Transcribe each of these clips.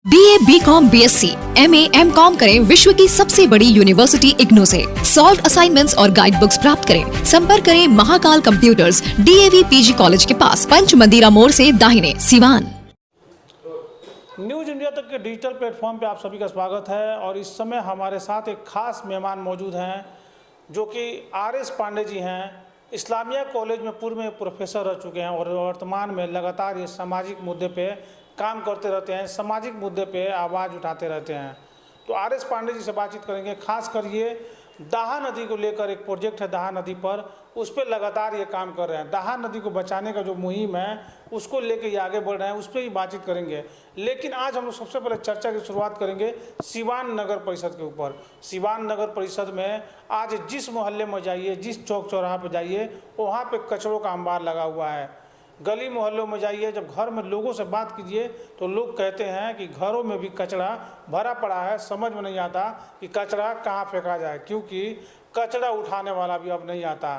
BA, BCom, BSc, MA, MCom करें विश्व की सबसे बड़ी यूनिवर्सिटी इग्नू से। सॉल्व असाइनमेंट्स और गाइड बुक्स प्राप्त करें। संपर्क करें Mahakal computers, DAV PG college के पास, पंच मंदिरा मोड़ से दाहिने, सिवान। न्यूज इंडिया तक के डिजिटल प्लेटफॉर्म पे आप सभी का स्वागत है और इस समय हमारे साथ एक खास मेहमान मौजूद हैं जो कि RS पांडे जी हैं। इस्लामिया कॉलेज में पूर्व में प्रोफेसर रह चुके हैं और वर्तमान में लगातार ये सामाजिक मुद्दे पे काम करते रहते हैं, सामाजिक मुद्दे पे आवाज़ उठाते रहते हैं। तो RS पांडे जी से बातचीत करेंगे। खास कर ये दाहा नदी को लेकर एक प्रोजेक्ट है दाहा नदी पर, उस पर लगातार ये काम कर रहे हैं। दाहा नदी को बचाने का जो मुहिम है उसको लेके ये आगे बढ़ रहे हैं, उस पर ही बातचीत करेंगे। लेकिन आज हम लोग सबसे पहले चर्चा की शुरुआत करेंगे सिवान नगर परिषद के ऊपर। सिवान नगर परिषद में आज जिस मोहल्ले में जाइए, जिस चौक चौराहा पर जाइए, वहाँ पर कचरों का अंबार लगा हुआ है। गली मोहल्लों में जाइए, जब घर में लोगों से बात कीजिए तो लोग कहते हैं कि घरों में भी कचरा भरा पड़ा है, समझ में नहीं आता कि कचरा कहाँ फेंका जाए, क्योंकि कचरा उठाने वाला भी अब नहीं आता।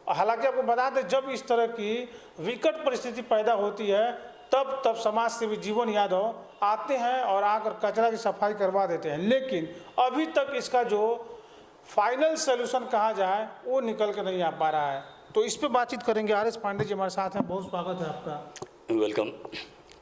हालांकि आपको बता दें, जब इस तरह की विकट परिस्थिति पैदा होती है तब समाज सेवी जीवन यादव आते हैं और आकर कचरा की सफाई करवा देते हैं। लेकिन अभी तक इसका जो फाइनल सोल्यूशन कहा जाए वो निकल कर नहीं आ पा रहा है। तो इस पे बातचीत करेंगे। RS पांडे जी हमारे साथ हैं, बहुत स्वागत है आपका। वेलकम।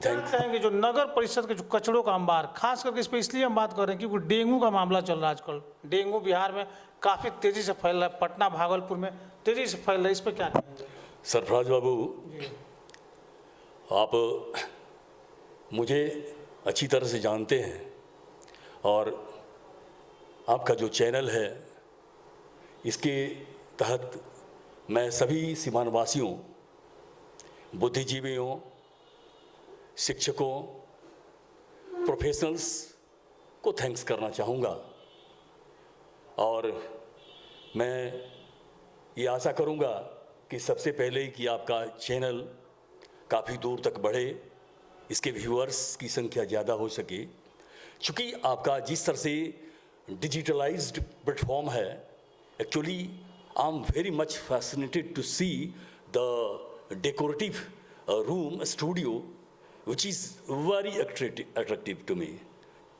थैंक कहेंगे जो नगर परिषद के जो कचड़ों का अंबार, खास करके इस पे इसलिए हम बात कर रहे हैं क्योंकि डेंगू का मामला चल रहा है आजकल। डेंगू बिहार में काफ़ी तेज़ी से फैल रहा है, पटना भागलपुर में तेज़ी से फैल रहा है, इस पर क्या कहेंगे? सरफराज बाबू, आप मुझे अच्छी तरह से जानते हैं और आपका जो चैनल है इसके तहत मैं सभी सीमांत वासियों, बुद्धिजीवियों, शिक्षकों, प्रोफेशनल्स को थैंक्स करना चाहूँगा और मैं ये आशा करूँगा कि सबसे पहले कि आपका चैनल काफ़ी दूर तक बढ़े, इसके व्यूअर्स की संख्या ज़्यादा हो सके। चूँकि आपका जिस तरह से डिजिटलाइज्ड प्लेटफॉर्म है, actually I'm very much fascinated to see the decorative room studio which is very attractive to me.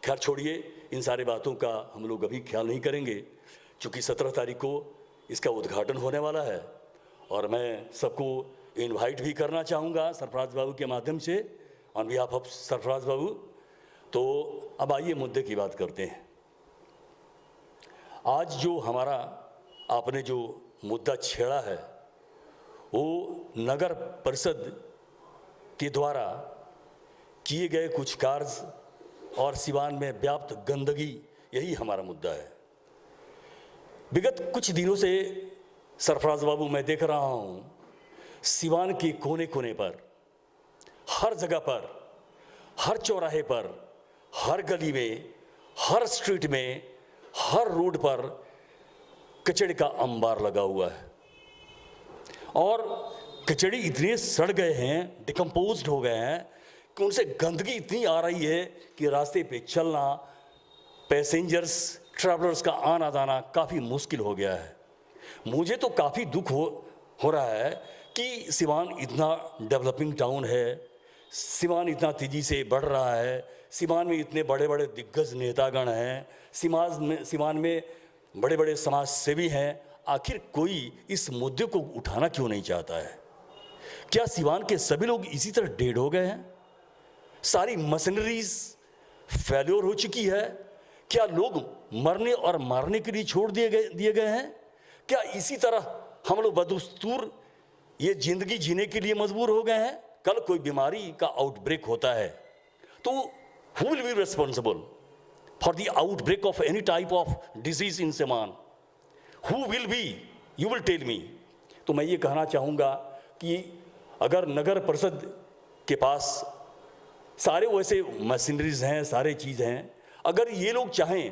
खैर छोड़िए, इन सारे बातों का हम लोग अभी ख्याल नहीं करेंगे क्योंकि 17 तारीख को इसका उद्घाटन होने वाला है और मैं सबको इनवाइट भी करना चाहूँगा सरफराज बाबू के माध्यम से, ऑन बिहाफ ऑफ सरफराज बाबू। तो अब आइए मुद्दे की बात करते हैं। आज जो हमारा आपने जो मुद्दा छेड़ा है वो नगर परिषद के द्वारा किए गए कुछ कार्य और सिवान में व्याप्त गंदगी, यही हमारा मुद्दा है। विगत कुछ दिनों से सरफराज बाबू मैं देख रहा हूँ सिवान के कोने कोने पर, हर जगह पर, हर चौराहे पर, हर गली में, हर स्ट्रीट में, हर रोड पर कचड़े का अंबार लगा हुआ है और कचड़े इतने सड़ गए हैं, डिकम्पोज्ड हो गए हैं कि उनसे गंदगी इतनी आ रही है कि रास्ते पे चलना, पैसेंजर्स, ट्रैवलर्स का आना जाना काफ़ी मुश्किल हो गया है। मुझे तो काफ़ी दुख हो रहा है कि सिवान इतना डेवलपिंग टाउन है, सिवान इतना तेज़ी से बढ़ रहा है, सिवान में इतने बड़े बड़े दिग्गज नेतागण हैं, सिवान में बड़े बड़े समाज सेवी हैं। आखिर कोई इस मुद्दे को उठाना क्यों नहीं चाहता है? क्या सिवान के सभी लोग इसी तरह डेड हो गए हैं? सारी मशीनरीज फेल्योर हो चुकी है? क्या लोग मरने और मारने के लिए छोड़ दिए गए हैं? क्या इसी तरह हम लोग बदस्तूर ये जिंदगी जीने के लिए मजबूर हो गए हैं? कल कोई बीमारी का आउटब्रेक होता है तो who will be responsible for the outbreak of any type of disease in Siwan? Who will be? You will tell me. तो मैं ये कहना चाहूँगा कि अगर नगर परिषद के पास सारे वैसे मशीनरीज हैं, सारे चीज़ हैं, अगर ये लोग चाहें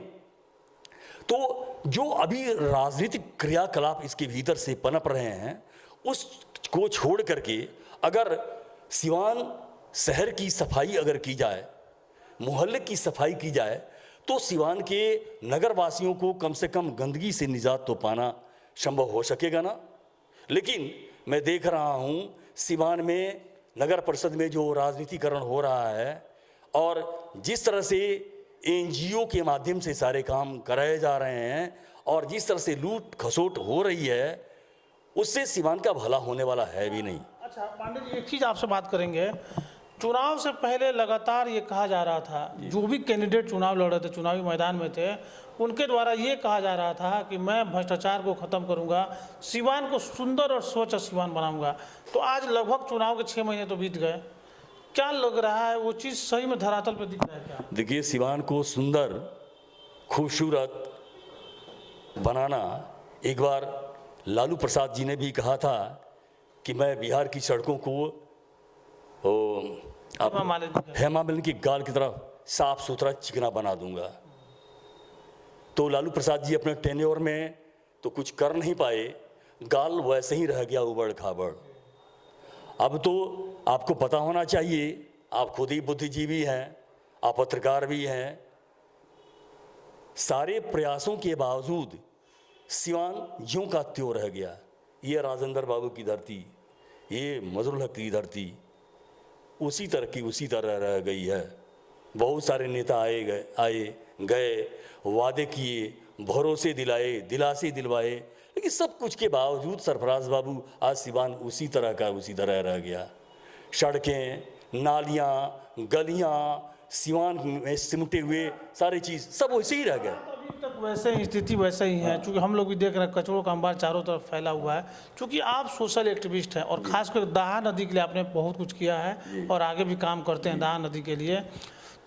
तो जो अभी राजनीतिक क्रियाकलाप इसके भीतर से पनप रहे हैं उसको छोड़ करके अगर सिवान शहर की सफाई अगर की जाए, मोहल्ले की सफाई की जाए तो सिवान के नगर वासियों को कम से कम गंदगी से निजात तो पाना संभव हो सकेगा ना। लेकिन मैं देख रहा हूँ सिवान में नगर परिषद में जो राजनीतिकरण हो रहा है और जिस तरह से एनजीओ के माध्यम से सारे काम कराए जा रहे हैं और जिस तरह से लूट खसोट हो रही है, उससे सीवान का भला होने वाला है भी नहीं। अच्छा पांडे जी, एक चीज़ आपसे बात करेंगे। चुनाव से पहले लगातार ये कहा जा रहा था, जो भी कैंडिडेट चुनाव लड़ रहे थे, चुनावी मैदान में थे, उनके द्वारा ये कहा जा रहा था कि मैं भ्रष्टाचार को ख़त्म करूंगा, सीवान को सुंदर और स्वच्छ सीवान बनाऊंगा। तो आज लगभग चुनाव के 6 महीने तो बीत गए, क्या लग रहा है वो चीज़ सही में धरातल पर दिख रहा है क्या? देखिए, सीवान को सुंदर खूबसूरत बनाना, एक बार लालू प्रसाद जी ने भी कहा था कि मैं बिहार की सड़कों को हेमा मालिनी की गाल की तरह साफ सुथरा चिकना बना दूंगा। तो लालू प्रसाद जी अपने टेन्योर में तो कुछ कर नहीं पाए, गाल वैसे ही रह गया उबड़ खाबड़। अब तो आपको पता होना चाहिए, आप खुद ही बुद्धिजीवी हैं, आप पत्रकार भी हैं, सारे प्रयासों के बावजूद सीवान ज्यों का त्यों रह गया। ये राजेंद्र बाबू की धरती, ये मजरुल हक की धरती उसी तरह की उसी तरह रह गई है। बहुत सारे नेता आए गए, वादे किए, भरोसे दिलाए, दिलासे दिलवाए, लेकिन सब कुछ के बावजूद सरफराज बाबू आज सीवान उसी तरह का उसी तरह रह गया। सड़कें, नालियाँ, गलियाँ सीवान में सिमटे हुए सारी चीज़ सब वैसे ही रह गए। अभी तक वैसे ही स्थिति वैसे ही है, क्योंकि हम लोग भी देख रहे हैं कचरों का अंबार चारों तरफ फैला हुआ है। क्योंकि आप सोशल एक्टिविस्ट हैं और खासकर दाहा नदी के लिए आपने बहुत कुछ किया है और आगे भी काम करते हैं दाहा नदी के लिए,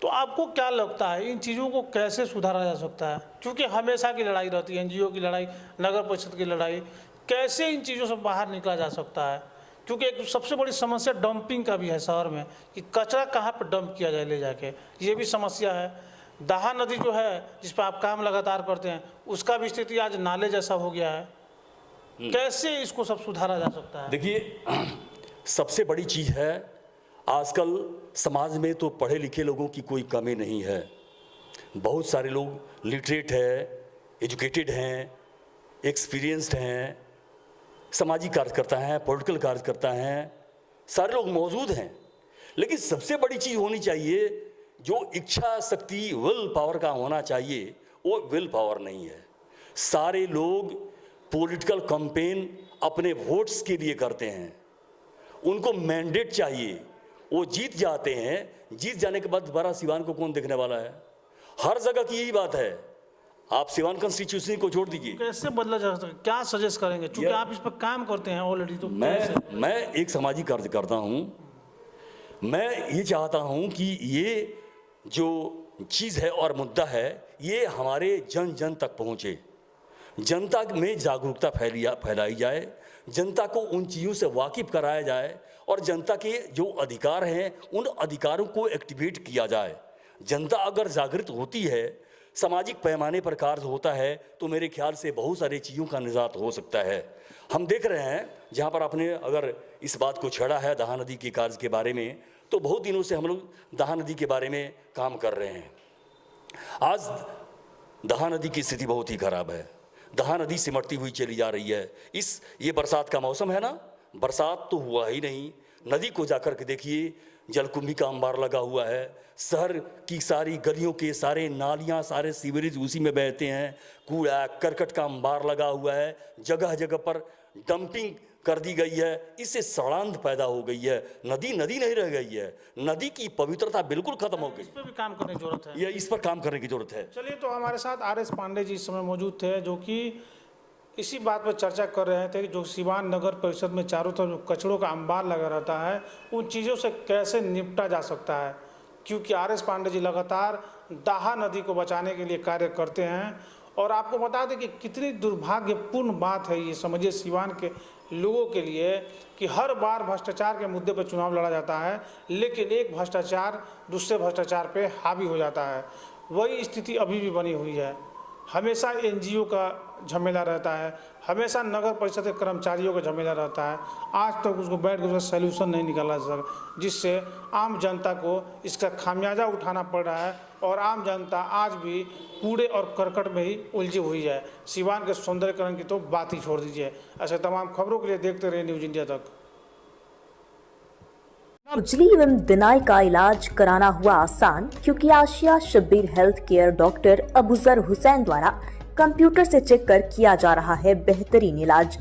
तो आपको क्या लगता है इन चीज़ों को कैसे सुधारा जा सकता है? क्योंकि हमेशा की लड़ाई रहती है, एनजीओ की लड़ाई, नगर परिषद की लड़ाई, कैसे इन चीज़ों से बाहर निकला जा सकता है? क्योंकि एक सबसे बड़ी समस्या डंपिंग का भी है शहर में, कि कचरा कहाँ पर डंप किया जाए ले जाके, ये भी समस्या है। दाहा नदी जो है जिस पर आप काम लगातार करते हैं, उसका भी स्थिति आज नाले जैसा हो गया है। कैसे इसको सब सुधारा जा सकता है? देखिए, सबसे बड़ी चीज़ है आजकल समाज में तो पढ़े लिखे लोगों की कोई कमी नहीं है। बहुत सारे लोग लिटरेट है, एजुकेटेड हैं, एक्सपीरियंस्ड हैं, सामाजिक कार्यकर्ता हैं, पॉलिटिकल कार्यकर्ता हैं, सारे लोग मौजूद हैं। लेकिन सबसे बड़ी चीज़ होनी चाहिए, जो इच्छा शक्ति विल पावर का होना चाहिए, वो विल पावर नहीं है। सारे लोग पॉलिटिकल कैंपेन अपने वोट्स के लिए करते हैं, उनको मैंडेट चाहिए, वो जीत जाते हैं। जीत जाने के बाद दोबारा सीवान को कौन देखने वाला है? हर जगह की यही बात है। आप सीवान कॉन्स्टिट्यूशन को छोड़ दीजिए। कैसे बदला जा सकता है, क्या सजेस्ट करेंगे? क्योंकि आप इस पर काम करते हैं ऑलरेडी। तो मैं एक सामाजिक कार्यकर्ता हूँ। मैं ये चाहता हूँ कि ये जो चीज़ है और मुद्दा है, ये हमारे जन जन तक पहुँचे, जनता में जागरूकता फैलाई जाए, जनता को उन चीज़ों से वाकिफ कराया जाए और जनता के जो अधिकार हैं उन अधिकारों को एक्टिवेट किया जाए। जनता अगर जागृत होती है, सामाजिक पैमाने पर कार्य होता है, तो मेरे ख्याल से बहुत सारी चीज़ों का निजात हो सकता है। हम देख रहे हैं, जहाँ पर आपने अगर इस बात को छेड़ा है दाहा नदी के कार्य के बारे में, तो बहुत दिनों से हम लोग दाहा नदी के बारे में काम कर रहे हैं। आज दाहा नदी की स्थिति बहुत ही खराब है। दाहा नदी सिमटती हुई चली जा रही है। ये बरसात का मौसम है ना, बरसात तो हुआ ही नहीं। नदी को जाकर के देखिए, जलकुंभी का अंबार लगा हुआ है। शहर की सारी गलियों के सारे नालियाँ, सारे सीवरेज उसी में बहते हैं। कूड़ा करकट का अंबार लगा हुआ है, जगह जगह पर डंपिंग कर दी गई है। इससे सड़ांध पैदा हो गई है। नदी नदी नहीं रह गई है, नदी की पवित्रता बिल्कुल खत्म हो गई। इस पर भी काम करने की जरूरत है। ये इस पर काम करने की जरूरत है। चलिए, तो हमारे साथ आर.एस. पांडे जी इस समय मौजूद थे, जो कि इसी बात पर चर्चा कर रहे थे कि जो सीवान नगर परिषद में चारों तरफ जो कचड़ों का अंबार लगा रहता है, उन चीज़ों से कैसे निपटा जा सकता है। क्योंकि आर.एस. पांडे जी लगातार दाहा नदी को बचाने के लिए कार्य करते हैं। और आपको बता दें कि कितनी दुर्भाग्यपूर्ण बात है ये, समझिए सीवान के लोगों के लिए, कि हर बार भ्रष्टाचार के मुद्दे पर चुनाव लड़ा जाता है, लेकिन एक भ्रष्टाचार दूसरे भ्रष्टाचार पे हावी हो जाता है। वही स्थिति अभी भी बनी हुई है। हमेशा एनजीओ का झमेला रहता है, हमेशा नगर परिषद के कर्मचारियों का झमेला रहता है। आज तक उसको बैठ कर उसका सैल्यूशन नहीं निकाला जा सका, जिससे आम जनता को इसका खामियाजा उठाना पड़ रहा है। और आम जनता आज भी कूड़े और करकट में ही उलझी हुई है। सीवान के सौंदर्यकरण की तो बात ही छोड़ दीजिए। ऐसे तमाम खबरों के लिए देखते रहिए न्यूज़ इंडिया तक। खुजली एवं दिनाई का इलाज कराना हुआ आसान, क्योंकि Asia Shabbir health care doctor Abuzar Hussain द्वारा कंप्यूटर से चेक कर किया जा रहा है बेहतरीन इलाज।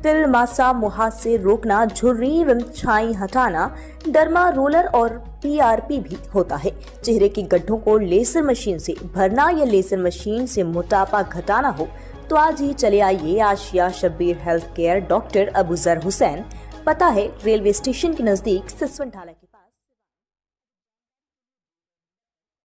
तिल, मासा, मुहासे रोकना, झुर्री एवं छाई हटाना, डर्मा रोलर और PRP भी होता है। चेहरे के गड्ढों को लेजर मशीन से भरना या लेजर मशीन से मोटापा घटाना हो तो आज ही चले आइए Asia Shabbir health care doctor Abuzar Hussain. पता है रेलवे स्टेशन के नजदीक सिसवन ढाला के पास।